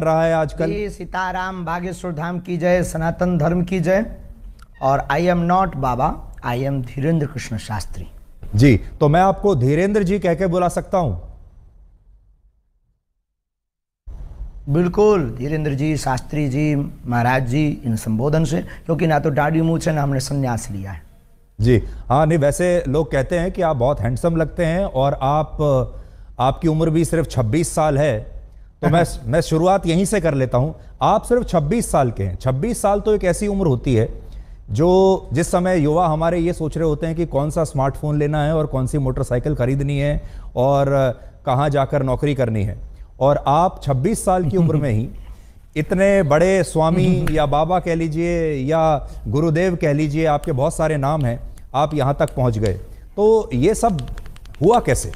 रहा है आजकल? सीताराम, बागेश्वर धाम की जय, सनातन धर्म की जय। और I am not Baba, I am Dhirendra Krishna Shastri ji. तो मैं आपको धीरेन्द्र जी कह के बुला सकता हूं? बिल्कुल, धीरेन्द्र जी, शास्त्री जी, महाराज जी, इन संबोधन से, क्योंकि ना तो दाढ़ी मूंछ है ना हमने संन्यास लिया है जी। हाँ, नहीं वैसे लोग कहते हैं कि आप बहुत हैंडसम लगते हैं और आपकी उम्र भी सिर्फ 26 साल है। तो मैं शुरुआत यहीं से कर लेता हूं। आप सिर्फ 26 साल के हैं। 26 साल तो एक ऐसी उम्र होती है जिस समय युवा हमारे ये सोच रहे होते हैं कि कौन सा स्मार्टफोन लेना है और कौन सी मोटरसाइकिल खरीदनी है और कहाँ जाकर नौकरी करनी है। और आप 26 साल की उम्र में ही इतने बड़े स्वामी या बाबा कह लीजिए या गुरुदेव कह लीजिए, आपके बहुत सारे नाम हैं, आप यहाँ तक पहुँच गए। तो ये सब हुआ कैसे?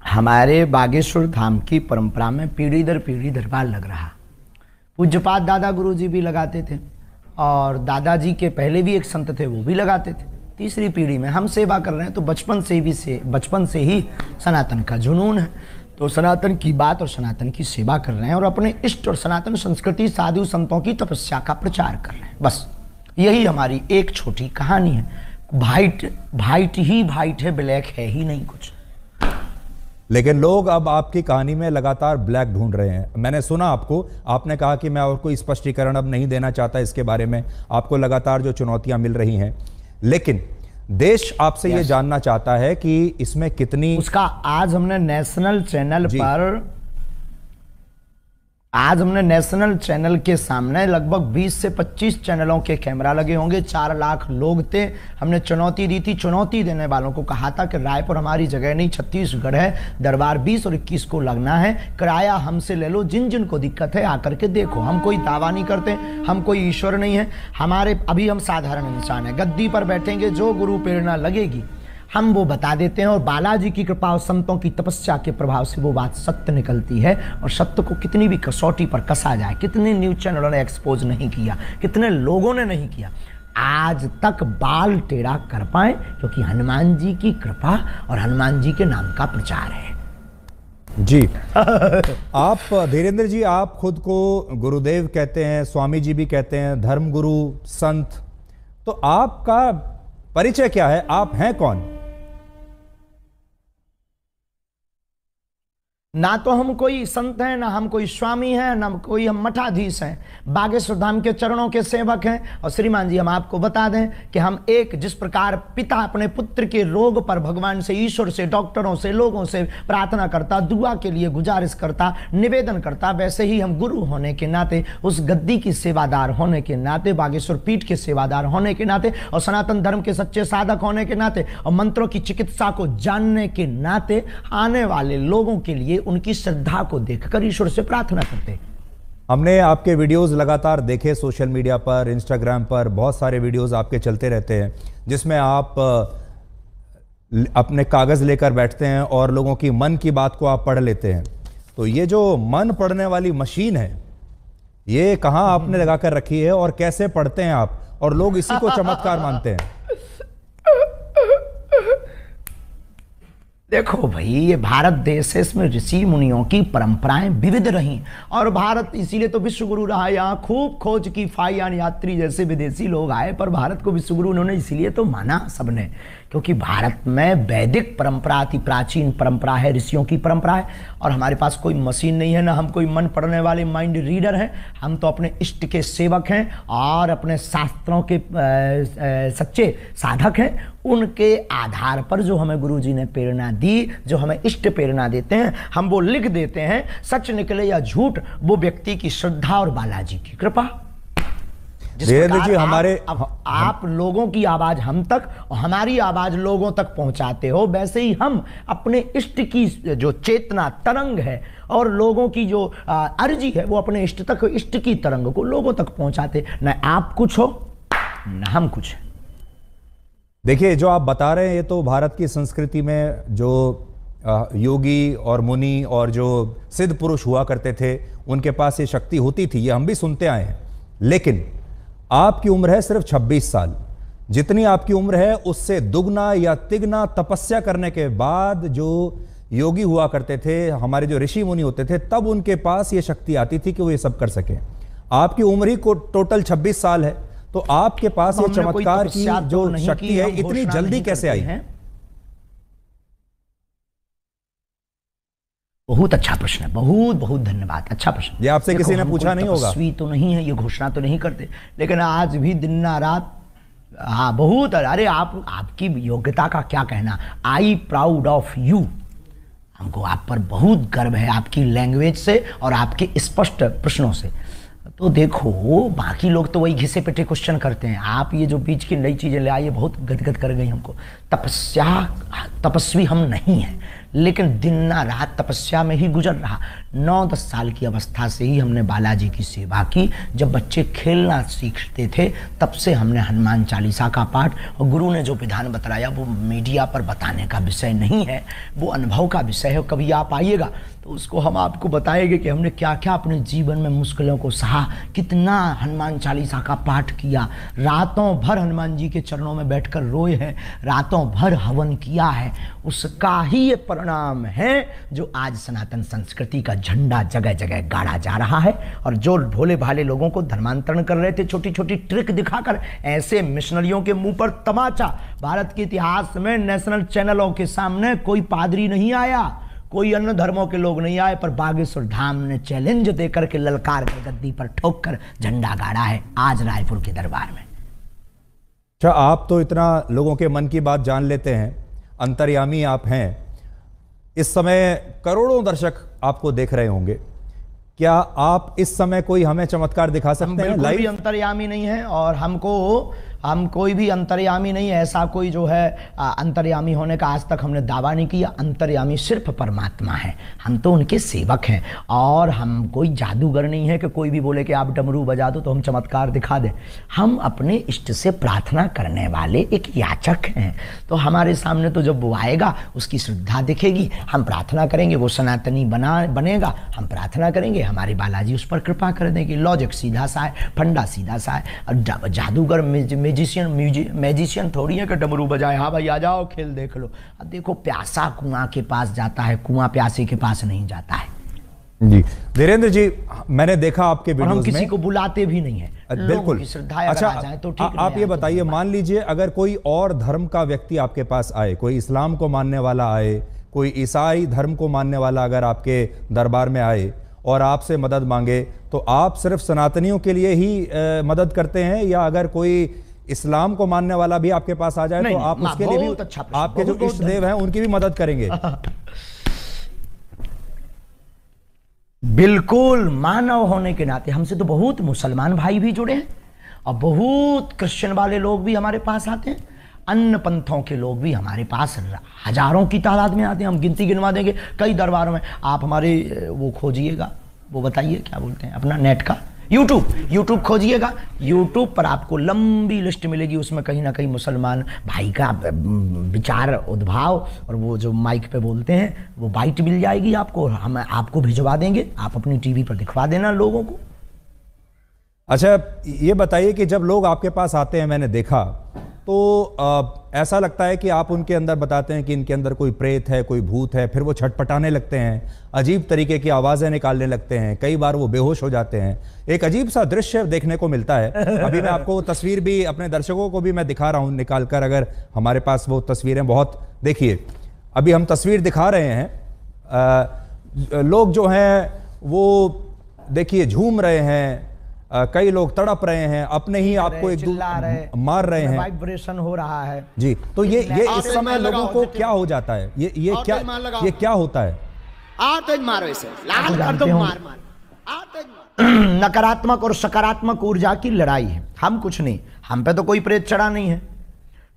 हमारे बागेश्वर धाम की परंपरा में पीढ़ी दर पीढ़ी दरबार लग रहा। पूज्यपाद दादा गुरु जी भी लगाते थे और दादाजी के पहले भी एक संत थे, वो भी लगाते थे। तीसरी पीढ़ी में हम सेवा कर रहे हैं, तो बचपन से ही सनातन का जुनून है। तो सनातन की बात और सनातन की सेवा कर रहे हैं और अपने इष्ट और सनातन संस्कृति, साधु संतों की तपस्या का प्रचार कर रहे हैं। बस यही हमारी एक छोटी कहानी है। वाइट ही वाइट है, ब्लैक है ही नहीं कुछ। लेकिन लोग अब आपकी कहानी में लगातार ब्लैक ढूंढ रहे हैं। मैंने सुना आपने कहा कि मैं और कोई स्पष्टीकरण अब नहीं देना चाहता इसके बारे में। आपको लगातार जो चुनौतियां मिल रही हैं, लेकिन देश आपसे ये जानना चाहता है कि इसमें कितनी उसका आज हमने नेशनल चैनल के सामने लगभग 20 से 25 चैनलों के कैमरा लगे होंगे। 4 लाख लोग थे। हमने चुनौती दी थी, चुनौती देने वालों को कहा था कि रायपुर हमारी जगह नहीं, छत्तीसगढ़ है, दरबार 20 और 21 को लगना है, किराया हमसे ले लो, जिन जिन को दिक्कत है आकर के देखो। हम कोई दावा नहीं करते, हम कोई ईश्वर नहीं है, अभी हम साधारण इंसान है। गद्दी पर बैठेंगे, जो गुरु प्रेरणा लगेगी हम वो बता देते हैं और बालाजी की कृपा और संतों की तपस्या के प्रभाव से वो बात सत्य निकलती है। और सत्य को कितनी भी कसौटी पर कसा जाए, कितने न्यूज चैनलों ने एक्सपोज नहीं किया, कितने लोगों ने नहीं किया, आज तक बाल टेढ़ा कर पाए, क्योंकि हनुमान जी की कृपा और हनुमान जी के नाम का प्रचार है जी। आप धीरेन्द्र जी, आप खुद को गुरुदेव कहते हैं, स्वामी जी भी कहते हैं, धर्मगुरु, संत। तो आपका परिचय क्या है? आप हैं कौन? ना तो हम कोई संत हैं, ना हम कोई स्वामी हैं, ना कोई हम मठाधीश हैं। बागेश्वर धाम के चरणों के सेवक हैं। और श्रीमान जी, हम आपको बता दें कि हम जिस प्रकार पिता अपने पुत्र के रोग पर भगवान से, ईश्वर से, डॉक्टरों से, लोगों से प्रार्थना करता, दुआ के लिए गुजारिश करता, निवेदन करता, वैसे ही हम गुरु होने के नाते, उस गद्दी की सेवादार होने के नाते, बागेश्वर पीठ के सेवादार होने के नाते और सनातन धर्म के सच्चे साधक होने के नाते और मंत्रों की चिकित्सा को जानने के नाते आने वाले लोगों के लिए उनकी श्रद्धा को देखकर ईश्वर से प्रार्थना करते हैं। हमने आपके वीडियोस लगातार देखे सोशल मीडिया पर, इंस्टाग्राम पर बहुत सारे वीडियोस आपके चलते रहते हैं, जिसमें आप अपने कागज लेकर बैठते हैं और लोगों की मन की बात को आप पढ़ लेते हैं। तो ये जो मन पढ़ने वाली मशीन है, ये कहाँ आपने लगा कर रखी है और कैसे पढ़ते हैं आप? और लोग इसी को चमत्कार मानते हैं। देखो भाई, ये भारत देश है, इसमें ऋषि मुनियों की परंपराएं विविध रही और भारत इसीलिए तो विश्व गुरु रहा। यहाँ खूब खोज की फाइयान यात्री जैसे विदेशी लोग आए, पर भारत को विश्व गुरु उन्होंने इसीलिए तो माना सबने, क्योंकि भारत में वैदिक परंपरा अति प्राचीन परंपरा है, ऋषियों की परंपरा है। और हमारे पास कोई मशीन नहीं है, ना हम कोई मन पढ़ने वाले माइंड रीडर हैं। हम तो अपने इष्ट के सेवक हैं और अपने शास्त्रों के सच्चे साधक हैं। उनके आधार पर जो हमें गुरु जी ने प्रेरणा दी, जो हमें इष्ट प्रेरणा देते हैं, हम वो लिख देते हैं। सच निकले या झूठ, वो व्यक्ति की श्रद्धा और बालाजी की कृपा। धीरेन्द्र जी, आप लोगों की आवाज हम तक और हमारी आवाज लोगों तक पहुंचाते हो, वैसे ही हम अपने इष्ट की जो चेतना तरंग है और लोगों की जो अर्जी है, वो अपने इष्ट तक, इष्ट की तरंग को लोगों तक पहुंचाते। न आप कुछ हो न हम कुछ। देखिए, जो आप बता रहे हैं ये तो भारत की संस्कृति में जो योगी और मुनि और जो सिद्ध पुरुष हुआ करते थे, उनके पास ये शक्ति होती थी, ये हम भी सुनते आए हैं। लेकिन आपकी उम्र है सिर्फ 26 साल। जितनी आपकी उम्र है उससे दुगना या तिगना तपस्या करने के बाद जो योगी हुआ करते थे, हमारे जो ऋषि मुनि होते थे, तब उनके पास ये शक्ति आती थी कि वो ये सब कर सकें। आपकी उम्र ही को टोटल 26 साल है, तो आपके पास ये चमत्कार की जो शक्ति है इतनी जल्दी कैसे आई है? बहुत अच्छा प्रश्न है, बहुत बहुत धन्यवाद, अच्छा प्रश्न। ये आपसे किसी ने पूछा नहीं होगा। तपस्वी तो नहीं है, ये घोषणा तो नहीं करते, लेकिन आज भी दिन ना रात, हाँ बहुत। अरे आपकी योग्यता का क्या कहना, आई प्राउड ऑफ यू। हमको आप पर बहुत गर्व है, आपकी लैंग्वेज से और आपके स्पष्ट प्रश्नों से। तो देखो, बाकी लोग तो वही घिसे पिटे क्वेश्चन करते हैं, आप ये जो बीच की नई चीजें ले आइए बहुत गदगद कर गई हमको। तपस्वी हम नहीं हैं, लेकिन दिन ना रात तपस्या में ही गुजर रहा। 9-10 साल की अवस्था से ही हमने बालाजी की सेवा की। जब बच्चे खेलना सीखते थे तब से हमने हनुमान चालीसा का पाठ, और गुरु ने जो विधान बताया वो मीडिया पर बताने का विषय नहीं है, वो अनुभव का विषय है। कभी आप आइएगा तो उसको हम आपको बताएंगे कि हमने क्या क्या अपने जीवन में मुश्किलों को सहा, कितना हनुमान चालीसा का पाठ किया, रातों भर हनुमान जी के चरणों में बैठकर रोए हैं, रातों भर हवन किया है। उसका ही ये परिणाम है जो आज सनातन संस्कृति का झंडा जगह जगह गाड़ा जा रहा है। और जो भोले भाले लोगों को धर्मांतरण कर रहे थे छोटी छोटी ट्रिक दिखाकर, ऐसे मिशनरियों के मुंह पर तमाचा। भारत के इतिहास में नेशनल चैनलों के सामने कोई पादरी नहीं आया, कोई अन्य धर्मों के लोग नहीं आए, पर बागेश्वर धाम ने चैलेंज देकर के ललकार के गद्दी पर ठोक कर झंडा गाड़ा है आज रायपुर के दरबार में। अच्छा, आप तो इतना लोगों के मन की बात जान लेते हैं, अंतर्यामी आप हैं। इस समय करोड़ों दर्शक आपको देख रहे होंगे, क्या आप इस समय कोई हमें चमत्कार दिखा सकते हैं? लाइव भी अंतर्यामी नहीं है, और हम कोई भी अंतर्यामी नहीं है, ऐसा कोई जो है अंतर्यामी होने का आज तक हमने दावा नहीं किया। अंतर्यामी सिर्फ परमात्मा है, हम तो उनके सेवक हैं, और हम कोई जादूगर नहीं है कि कोई भी बोले कि आप डमरू बजा दो तो हम चमत्कार दिखा दें। हम अपने इष्ट से प्रार्थना करने वाले एक याचक हैं, तो हमारे सामने तो जब वो आएगा उसकी श्रद्धा दिखेगी, हम प्रार्थना करेंगे, वो सनातनी बनेगा, हम प्रार्थना करेंगे, हमारे बालाजी उस पर कृपा कर देंगे। लॉजिक सीधा सा है, फंडा सीधा सा है। और जादूगर मैजिशियन थोड़ी है कि डमरू बजाए, हाँ भाई आ जाओ खेल देख लो। अब देखो, प्यासा कुआं के पास जाता है, कुआं प्यासे के पास नहीं जाता है। जी धीरेन्द्र जी, मैंने देखा आपके वीडियोस में, हम किसी को बुलाते भी नहीं है, बिल्कुल। अच्छा, तो ठीक आप ये बताइए, मान लीजिए अगर कोई और धर्म का व्यक्ति आपके पास आए, कोई इस्लाम को मानने वाला आए, कोई ईसाई धर्म को मानने वाला अगर आपके दरबार में आए और आपसे मदद मांगे, तो आप सिर्फ सनातनियों के लिए ही मदद करते हैं, या अगर कोई इस्लाम को मानने वाला भी आपके पास आ जाए तो आप उसके लिए भी आपके जो इष्ट देव हैं उनकी भी मदद करेंगे? बिल्कुल, मानव होने के नाते हमसे तो बहुत मुसलमान भाई भी जुड़े हैं, और बहुत क्रिश्चियन वाले लोग भी हमारे पास आते हैं, अन्य पंथों के लोग भी हमारे पास हजारों की तादाद में आते हैं। हम गिनती गिनवा देंगे कई दरबारों में। आप हमारे वो खोजिएगा, वो बताइए क्या बोलते हैं अपना नेट का, यूट्यूब खोजिएगा, यूट्यूब पर आपको लंबी लिस्ट मिलेगी, उसमें कहीं ना कहीं मुसलमान भाई का विचार उद्भाव और वो जो माइक पे बोलते हैं वो बाइट मिल जाएगी आपको, हम आपको भिजवा देंगे, आप अपनी टीवी पर दिखवा देना लोगों को। अच्छा, ये बताइए कि जब लोग आपके पास आते हैं, मैंने देखा तो ऐसा लगता है कि आप उनके अंदर बताते हैं कि इनके अंदर कोई प्रेत है, कोई भूत है, फिर वो छटपटाने लगते हैं, अजीब तरीके की आवाज़ें निकालने लगते हैं, कई बार वो बेहोश हो जाते हैं, एक अजीब सा दृश्य देखने को मिलता है। अभी मैं आपको वो तस्वीर भी अपने दर्शकों को भी मैं दिखा रहा हूँ निकाल कर, अगर हमारे पास वो तस्वीरें बहुत, देखिए अभी हम तस्वीर दिखा रहे हैं, लोग जो हैं वो देखिए झूम रहे हैं, कई लोग तड़प रहे हैं, अपने ही आपको एक मार रहे हैं, वाइब्रेशन हो रहा है जी। तो ये इस समय लोगों को क्या हो जाता है, ये क्या होता है? मारो इसे, लाल कर दो, मार नकारात्मक और सकारात्मक ऊर्जा की लड़ाई है। हम कुछ नहीं, हम पे तो कोई प्रेत चढ़ा नहीं है।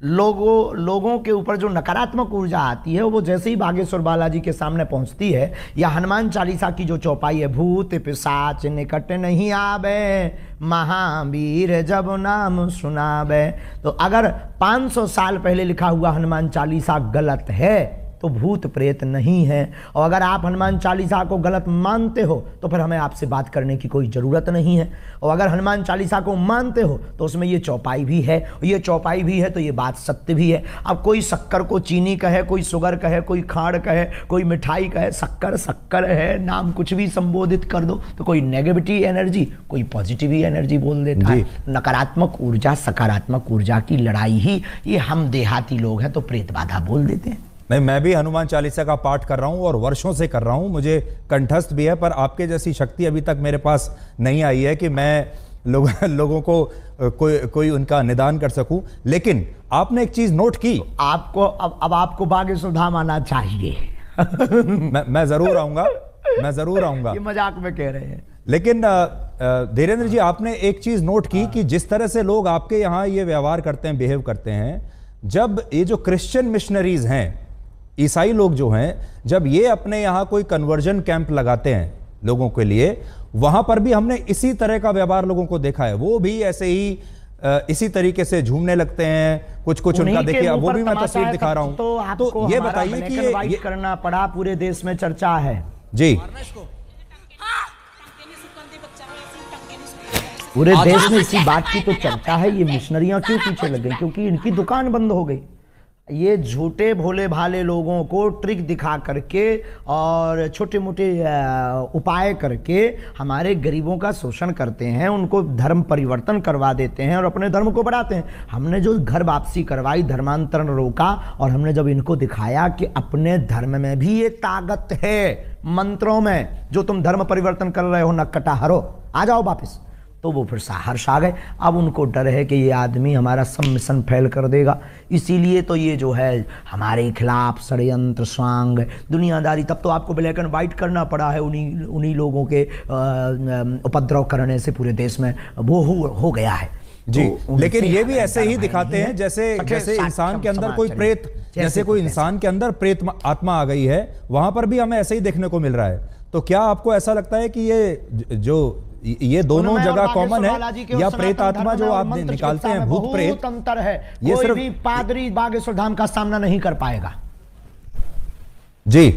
लोगों के ऊपर जो नकारात्मक ऊर्जा आती है वो जैसे ही बागेश्वर बालाजी के सामने पहुंचती है, या हनुमान चालीसा की जो चौपाई है, भूत पिशाच निकट नहीं आवे, महावीर जब नाम सुनावे। तो अगर 500 साल पहले लिखा हुआ हनुमान चालीसा गलत है तो भूत प्रेत नहीं है। और अगर आप हनुमान चालीसा को गलत मानते हो तो फिर हमें आपसे बात करने की कोई ज़रूरत नहीं है। और अगर हनुमान चालीसा को मानते हो तो उसमें ये चौपाई भी है, ये चौपाई भी है तो ये बात सत्य भी है। अब कोई शक्कर को चीनी कहे, कोई शुगर कहे, कोई खाड़ कहे, कोई मिठाई कहे, शक्कर शक्कर है, नाम कुछ भी संबोधित कर दो तो कोई नेगेटिव एनर्जी, कोई पॉजिटिव एनर्जी बोल देता है। नकारात्मक ऊर्जा सकारात्मक ऊर्जा की लड़ाई ही ये हम देहाती लोग हैं तो प्रेत बाधा बोल देते हैं। नहीं, मैं भी हनुमान चालीसा का पाठ कर रहा हूं और वर्षों से कर रहा हूं, मुझे कंठस्थ भी है, पर आपके जैसी शक्ति अभी तक मेरे पास नहीं आई है कि मैं लोगों को कोई उनका निदान कर सकूं। लेकिन आपने एक चीज नोट की, आपको अब आपको भाग्येश्वर धाम आना चाहिए। मैं जरूर आऊंगा, मैं जरूर आऊंगा। ये मजाक में कह रहे हैं। लेकिन धीरेन्द्र जी, आपने एक चीज नोट की कि जिस तरह से लोग आपके यहाँ ये व्यवहार करते हैं, बिहेव करते हैं, जब ये जो क्रिश्चियन मिशनरीज हैं, ईसाई लोग जो हैं, जब ये अपने यहाँ कोई कन्वर्जन कैंप लगाते हैं लोगों के लिए, वहां पर भी हमने इसी तरह का व्यवहार लोगों को देखा है। वो भी ऐसे ही इसी तरीके से झूमने लगते हैं, कुछ उनका देखिए, वो भी मैं तस्वीर दिखा रहा हूं। तो ये बताइए कि ये करना पड़ा, पूरे देश में चर्चा है जी, पूरे देश में इसी बात की तो चर्चा है। ये मिशनरियां क्यों पीछे लग गई? क्योंकि इनकी दुकान बंद हो गई। ये झूठे भोले भाले लोगों को ट्रिक दिखा करके और छोटे मोटे उपाय करके हमारे गरीबों का शोषण करते हैं, उनको धर्म परिवर्तन करवा देते हैं और अपने धर्म को बढ़ाते हैं। हमने जो घर वापसी करवाई, धर्मांतरण रोका, और हमने जब इनको दिखाया कि अपने धर्म में भी ये ताकत है, मंत्रों में, जो तुम धर्म परिवर्तन कर रहे हो नक्कटा हरो, आ जाओ वापस, तो वो फिर हर्ष आ गए। अब उनको डर है कि ये आदमी हमारा सब मिशन फेल कर देगा, इसीलिए तो ये जो है हमारे खिलाफ षड्यंत्र स्वांग दुनियादारी। तब तो आपको ब्लैक एंड वाइट करना पड़ा है, उन्हीं लोगों के उपद्रव करने से पूरे देश में वो हो गया है जी। तो लेकिन ये भी ऐसे ही दिखाते हैं जैसे इंसान के अंदर कोई प्रेत, जैसे कोई इंसान के अंदर प्रेत आत्मा आ गई है, वहां पर भी हमें ऐसे ही देखने को मिल रहा है। तो क्या आपको ऐसा लगता है कि ये दोनों जगह कॉमन है, या प्रेत आत्मा जो आप निकालते हैं, भूत प्रेत, अंतर है? ये सिर्फ भी पादरी बागेश्वर धाम का सामना नहीं कर पाएगा जी।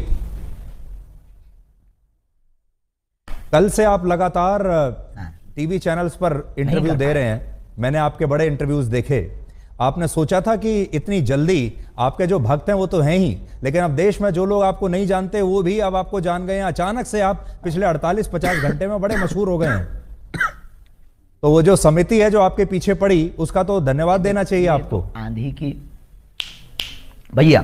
कल से आप लगातार टीवी चैनल्स पर इंटरव्यू दे रहे हैं, मैंने आपके बड़े इंटरव्यूज देखे। आपने सोचा था कि इतनी जल्दी, आपके जो भक्त हैं वो तो हैं ही, लेकिन अब देश में जो लोग आपको नहीं जानते वो भी अब आपको जान गए हैं। अचानक से आप पिछले 48-50 घंटे में बड़े मशहूर हो गए हैं। तो वो जो समिति है जो आपके पीछे पड़ी, उसका तो धन्यवाद देना चाहिए आपको। आंधी की भैया,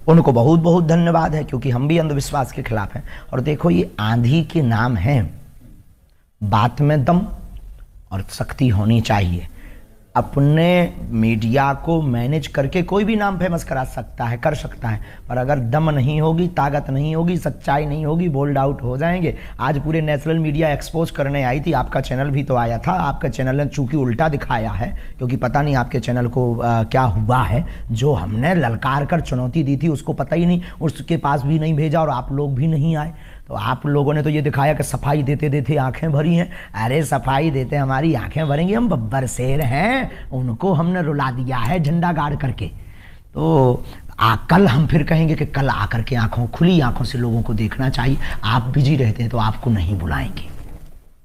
उनको बहुत बहुत धन्यवाद है, क्योंकि हम भी अंधविश्वास के खिलाफ हैं। और देखो, ये आंधी के नाम है, बात में दम और शक्ति होनी चाहिए। अपने मीडिया को मैनेज करके कोई भी नाम फेमस करा सकता है, कर सकता है, पर अगर दम नहीं होगी, ताकत नहीं होगी, सच्चाई नहीं होगी, बोल्ड आउट हो जाएंगे। आज पूरे नेशनल मीडिया एक्सपोज करने आई थी, आपका चैनल भी तो आया था। आपका चैनल ने चूंकि उल्टा दिखाया है, क्योंकि पता नहीं आपके चैनल को क्या हुआ है। जो हमने ललकार कर चुनौती दी थी उसको पता ही नहीं, उसके पास भी नहीं भेजा और आप लोग भी नहीं आए। तो आप लोगों ने तो ये दिखाया कि सफाई देते देते आंखें भरी हैं। अरे सफाई देते हमारी आंखें भरेंगी, हम बब्बर शेर हैं, उनको हमने रुला दिया है झंडा गाड़ करके। तो कल हम फिर कहेंगे कि कल आकर के खुली आंखों से लोगों को देखना चाहिए। आप बिजी रहते हैं तो आपको नहीं बुलाएंगे।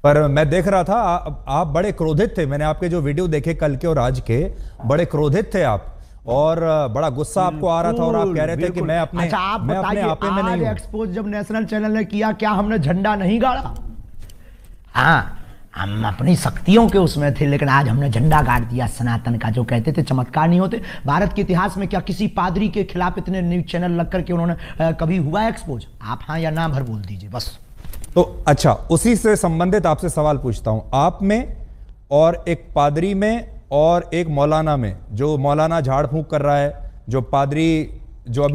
पर मैं देख रहा था आप बड़े क्रोधित थे, मैंने आपके जो वीडियो देखे कल के और आज के, बड़े क्रोधित थे आप, और बड़ा गुस्सा आपको आ रहा था, और आप कह रहे थे कि मैं अपने आपे में नहीं हूं। एक्सपोज जब नेशनल चैनल ने किया, क्या हमने झंडा नहीं गाड़ा? हाँ, हम अपनी शक्तियों के उसमें थे, लेकिन आज हमने झंडा गाड़ दिया सनातन का। जो कहते थे चमत्कार नहीं होते, भारत के इतिहास में क्या किसी पादरी के खिलाफ इतने न्यूज चैनल लग करके उन्होंने कभी हुआ एक्सपोज? आप हाँ या ना भर बोल दीजिए बस। तो अच्छा, उसी से संबंधित आपसे सवाल पूछता हूं। आप में और एक पादरी में और एक मौलाना में, जो मौलाना झाड़ फूंक कर रहा है, जो पादरी जो अभी